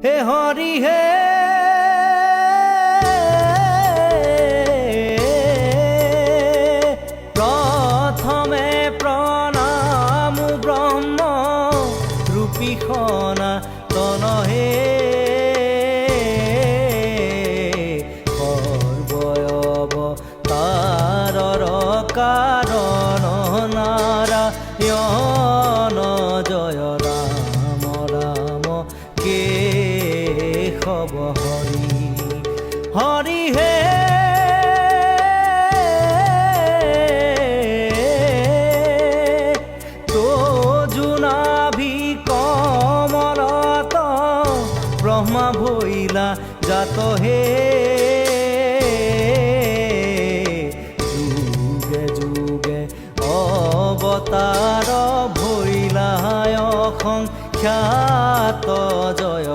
হে হৰি হে প্ৰথমে প্ৰণাম ব্ৰহ্ম ৰূপী সনাতন হে সৰ্বয়ৱতাৰৰ কাৰণ নাৰায়ণ জয় ৰাম ৰাম কেশৱ হৰি হৰি হে কমলত ব্ৰহ্মা ভৈলা জাত হে যুগে যুগে অৱতাৰ ভৈলা অসংখ্যাত জয়